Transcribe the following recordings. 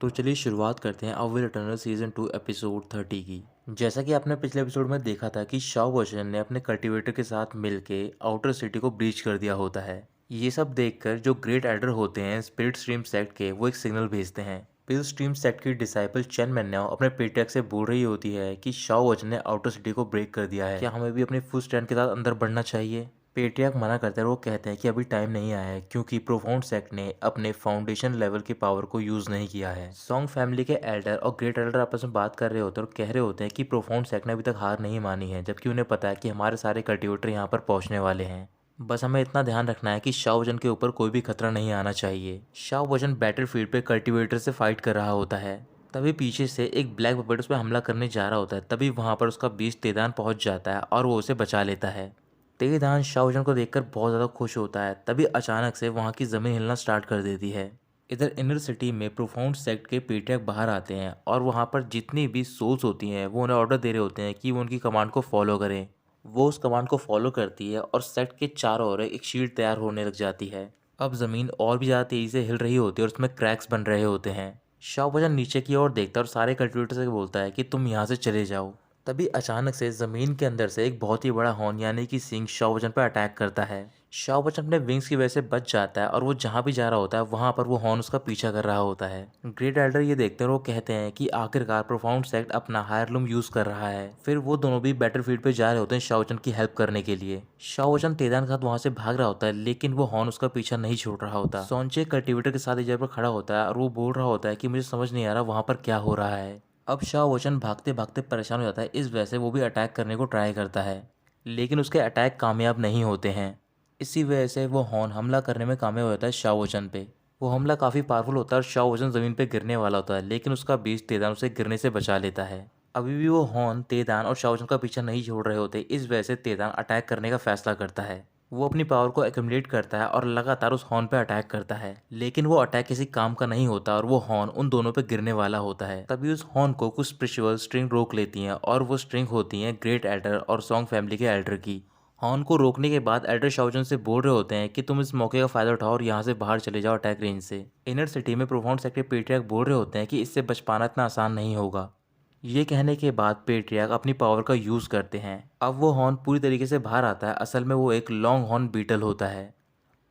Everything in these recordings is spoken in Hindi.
तो चलिए शुरुआत करते हैं अवेल टनल सीजन 2 एपिसोड 30 की। जैसा कि आपने पिछले एपिसोड में देखा था कि शाओ वचन ने अपने कल्टीवेटर के साथ मिलके आउटर सिटी को ब्रीच कर दिया होता है। ये सब देखकर जो ग्रेट एल्डर होते हैं स्पिरिट स्ट्रीम सेक्ट के, वो एक सिग्नल भेजते हैं। पिल स्ट्रीम सेक्ट की डिसाइपल चेन मैन्याओ अपने पेट्रियार्क से बोल रही होती है कि शाओ वचन ने आउटर सिटी को ब्रेक कर दिया है, क्या हमें भी अपने फुल स्ट्रेंथ के साथ अंदर बढ़ना चाहिए। पेट्रियार्क मना करते हैं और वो कहते हैं कि अभी टाइम नहीं आया है क्योंकि प्रोफाउंड सेक्ट ने अपने फाउंडेशन लेवल के पावर को यूज नहीं किया है। सॉन्ग फैमिली के एल्डर और ग्रेट एल्डर आपस में बात कर रहे होते हैं और कह रहे होते हैं कि प्रोफाउंड सेक्ट ने अभी तक हार नहीं मानी है, जबकि उन्हें पता है कि हमारे सारे कल्टीवेटर यहाँ पर पहुंचने वाले हैं। बस हमें इतना ध्यान रखना है कि शाओ वचन के ऊपर कोई भी खतरा नहीं आना चाहिए। शाओ वचन बैटलफील्ड पे कल्टीवेटर से फाइट कर रहा होता है। तभी पीछे से एक ब्लैक पपेट उस पर हमला करने जा रहा होता है। तभी वहां पर उसका बीच तेदान पहुंच जाता है और वो उसे बचा लेता है। तेदान शाओ वचन को देखकर बहुत ज़्यादा खुश होता है। तभी अचानक से वहाँ की ज़मीन हिलना स्टार्ट कर देती है। इधर इनर सिटी में प्रोफाउंड सेक्ट के पेट्रियार्क बाहर आते हैं और वहाँ पर जितनी भी सोल्स होती हैं वो उन्हें ऑर्डर दे रहे होते हैं कि वो उनकी कमांड को फॉलो करें। वो उस कमांड को फॉलो करती है और सेक्ट के चारों ओर एक शील्ड तैयार होने लग जाती है। अब ज़मीन और भी ज़्यादा तेज़ी से हिल रही होती है और उसमें क्रैक्स बन रहे होते हैं। शाओ वचन नीचे की ओर देखता है और सारे कल्टिवेटर से बोलता है कि तुम यहाँ से चले जाओ। तभी अचानक से जमीन के अंदर से एक बहुत ही बड़ा हॉर्न यानी कि सिंह शाओ वचन पर अटैक करता है। शाओ वचन अपने विंग्स की वजह से बच जाता है और वो जहाँ भी जा रहा होता है वहाँ पर वो हॉर्न उसका पीछा कर रहा होता है। ग्रेट एल्डर ये देखते हैं और वो कहते हैं कि आखिरकार प्रोफाउंड सेक्ट अपना हायरलूम यूज कर रहा है। फिर वो दोनों भी बैटलफील्ड पे जा रहे होते हैं शाओ वचन की हेल्प करने के लिए। शाओ वचन तेदान के साथ वहां से भाग रहा होता है, लेकिन वो हॉर्न उसका पीछा नहीं छोड़ रहा होता। सोंचे कल्टीवेटर के साथ एक जगह पर खड़ा होता है और वो बोल रहा होता है कि मुझे समझ नहीं आ रहा वहां पर क्या हो रहा है। अब शाओ वचन भागते भागते परेशान हो जाता है। इस वजह से वो भी अटैक करने को ट्राई करता है, लेकिन उसके अटैक कामयाब नहीं होते हैं। इसी वजह से वो हॉर्न हमला करने में कामयाब हो जाता है शाओ वचन पे। वो हमला काफ़ी पावरफुल होता है और शाओ वचन ज़मीन पे गिरने वाला होता है, लेकिन उसका बीज तेदान उसे गिरने से बचा लेता है। अभी भी वो हॉर्न तेदान और शाओ वचन का पीछा नहीं छोड़ रहे होते। इस वजह से तेदान अटैक करने का फैसला करता है। वो अपनी पावर को एक्यूमुलेट करता है और लगातार उस हॉर्न पे अटैक करता है, लेकिन वो अटैक किसी काम का नहीं होता और वो हॉर्न उन दोनों पे गिरने वाला होता है। तभी उस हॉर्न को कुछ स्पिरिचुअल स्ट्रिंग रोक लेती हैं और वो स्ट्रिंग होती हैं ग्रेट एल्डर और सॉन्ग फैमिली के एल्डर की। हॉर्न को रोकने के बाद एल्डर शाओजन से बोल रहे होते हैं कि तुम इस मौके का फायदा उठाओ और यहाँ से बाहर चले जाओ अटैक रेंज से। इनर सिटी में प्रोफाउंड सेक्टर पेट्रियार्क बोल रहे होते हैं कि इससे बच पाना इतना आसान नहीं होगा। ये कहने के बाद पेट्रियार्क अपनी पावर का यूज़ करते हैं। अब वो हॉर्न पूरी तरीके से बाहर आता है। असल में वो एक लॉन्ग हॉर्न बीटल होता है।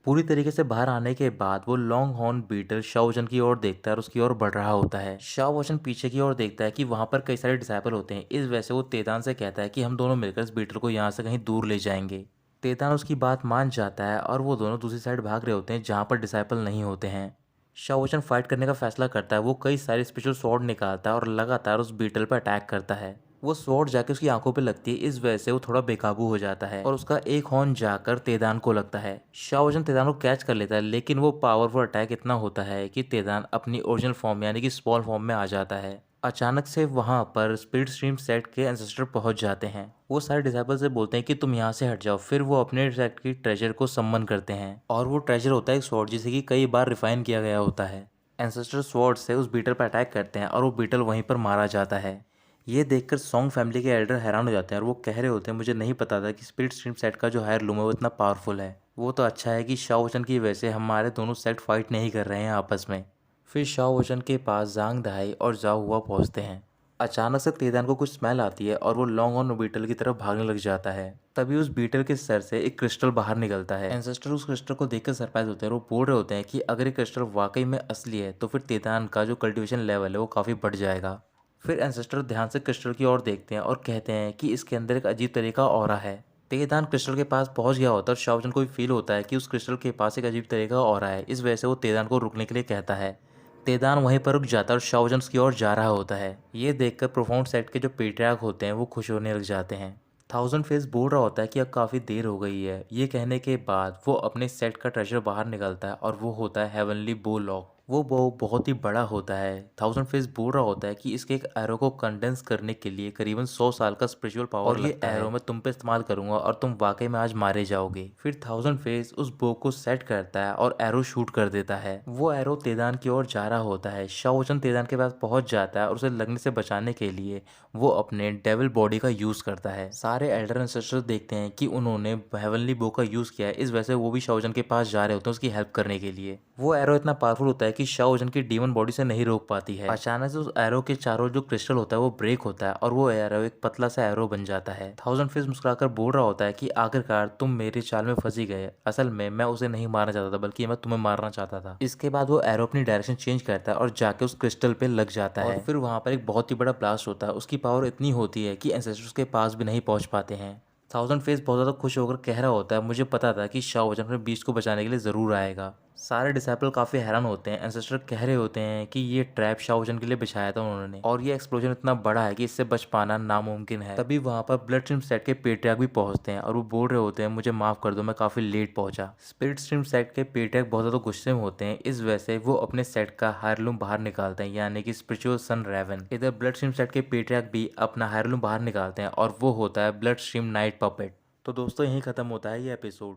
पूरी तरीके से बाहर आने के बाद वो लॉन्ग हॉर्न बीटल शाओ वचन की ओर देखता है और उसकी ओर बढ़ रहा होता है। शाओ वचन पीछे की ओर देखता है कि वहाँ पर कई सारे डिसाइपल होते हैं। इस वजह से वो तेतान से कहता है कि हम दोनों मिलकर इस बीटल को यहाँ से कहीं दूर ले जाएंगे। तेतान उसकी बात मान जाता है और वो दोनों दूसरी साइड भाग रहे होते हैं जहाँ पर डिसाइपल नहीं होते हैं। शाओ वचन फाइट करने का फैसला करता है। वो कई सारे स्पेशल स्वॉर्ड निकालता है और लगातार उस बीटल पर अटैक करता है। वो स्वॉर्ड जाके उसकी आंखों पे लगती है। इस वजह से वो थोड़ा बेकाबू हो जाता है और उसका एक हॉर्न जाकर तेदान को लगता है। शाओ वचन तेदान को कैच कर लेता है, लेकिन वो पावरफुल अटैक इतना होता है कि तेदान अपनी ओरिजिनल फॉर्म यानी कि स्मॉल फॉर्म में आ जाता है। अचानक से वहां पर स्पिरिट स्ट्रीम सेक्ट के एंसेस्टर पहुंच जाते हैं। वो सारे डिसाइपल से बोलते हैं कि तुम यहाँ से हट जाओ। फिर वो अपने सेक्ट की ट्रेजर को सम्मन करते हैं और वो ट्रेजर होता है एक स्वॉर्ड जिसे कि कई बार रिफाइन किया गया होता है। एंसेस्टर स्वॉर्ड से उस बीटल पर अटैक करते हैं और वो बीटल वहीं पर मारा जाता है। ये देखकर सॉन्ग फैमिली के एल्डर हैरान हो जाते हैं और वो कह रहे होते हैं मुझे नहीं पता था कि स्पिरिट स्ट्रीम सेट का जो हायर लूम है वो इतना पावरफुल है। वो तो अच्छा है कि शाओ वचन की वजह से हमारे दोनों सेट फाइट नहीं कर रहे हैं आपस में। फिर शाओ वचन के पास जांग दहाई और जाओ हुआ पहुंचते हैं। अचानक से तेदान को कुछ स्मेल आती है और वो लॉन्ग हॉर्न बीटल की तरफ भागने लग जाता है। तभी उस बीटल के सर से एक क्रिस्टल बाहर निकलता है। एंसेस्टर उस क्रिस्टल को देखकर सरप्राइज होते हैं और वो बोल रहे होते हैं कि अगर ये क्रिस्टल वाकई में असली है तो फिर तेदान का जो कल्टीवेशन लेवल है वो काफ़ी बढ़ जाएगा। फिर एंसेस्टर ध्यान से क्रिस्टल की ओर देखते हैं और कहते हैं कि इसके अंदर एक अजीब तरीका ऑरा है। तेदान क्रिस्टल के पास पहुंच गया होता है और शाओजन को भी फील होता है कि उस क्रिस्टल के पास एक अजीब तरीका ऑरा है। इस वजह से वो तेदान को रुकने के लिए कहता है। तेदान वहीं पर रुक जाता है और शाओजन की ओर जा रहा होता है। ये देखकर प्रोफाउंड सेक्ट के जो पेट्रियार्क होते हैं वो खुश होने लग जाते हैं। थाउजेंड फेस बोल रहा होता है कि अब काफ़ी देर हो गई है। ये कहने के बाद वो अपने सेट का ट्रेजर बाहर निकालता है और वो होता है हेवनली बो लॉक। वो बो बहुत ही बड़ा होता है। थाउजेंड फेस बोल रहा होता है कि इसके एक एरो को कंडेंस करने के लिए करीबन 100 साल का स्पिरिचुअल पावर लगता है और ये एरो मैं तुम पे इस्तेमाल करूंगा और तुम वाकई में आज मारे जाओगे। फिर थाउजेंड फेस उस बो को सेट करता है और एरो शूट कर देता है। वो एरो तेदान की ओर जा रहा होता है। शाओजन तेदान के पास पहुंच जाता है और उसे लगने से बचाने के लिए वो अपने डेविल बॉडी का यूज करता है। सारे एल्डर एंसेस्टर्स देखते हैं कि उन्होंने हेवनली बो का यूज किया है। इस वजह से वो भी शाओजन के पास जा रहे होते हैं उसकी हेल्प करने के लिए। वो एरो इतना पावरफुल होता है कि शाओ जन की डीमन बॉडी से नहीं रोक पाती है। अचानक से उस एरो के चारों जो क्रिस्टल होता है वो ब्रेक होता है और वो एरो एक पतला सा एरो बन जाता है। थाउजेंड फेस मुस्कुराकर बोल रहा होता है कि आखिरकार तुम मेरी चाल में फंसी गए। असल में मैं उसे नहीं मारना चाहता था, बल्कि मैं तुम्हें मारना चाहता था। इसके बाद वो एरो अपनी डायरेक्शन चेंज करता है और जाके उस क्रिस्टल पे लग जाता है और फिर वहां पर एक बहुत ही बड़ा ब्लास्ट होता है। उसकी पावर इतनी होती है कि एंसेस्टर्स के पास भी नहीं पहुंच पाते हैं। थाउजेंड फेस बहुत ज़्यादा खुश होकर कह रहा होता है, मुझे पता था कि शाओ वजन अपने बीस्ट को बचाने के लिए ज़रूर आएगा। सारे डिसाइपल काफ़ी हैरान होते हैं। एंसेस्टर कह रहे होते हैं कि ये ट्रैप शाओ वजन के लिए बिछाया था उन्होंने और ये एक्सप्लोजन इतना बड़ा है कि इससे बच पाना नामुमकिन है। तभी वहाँ पर ब्लड स्ट्रीम सेट के पेट्रियार्क भी पहुँचते हैं और वो बोल रहे होते हैं, मुझे माफ़ कर दो, मैं काफ़ी लेट पहुँचा। स्पिरिट स्ट्रीम सेट के पेट्रियार्क बहुत ज़्यादा गुस्से में होते हैं। इस वजह से वो अपने सेट का हायरलूम बाहर निकालते हैं, यानी कि स्पिरिचुअल सन रेवन। इधर ब्लड स्ट्रीम सेट के पेट्रियार्क भी अपना हायरलूम बाहर निकालते हैं और वो होता है ब्लड स्ट्रीम नाइट पपेट। तो दोस्तों यहीं ख़त्म होता है ये एपिसोड।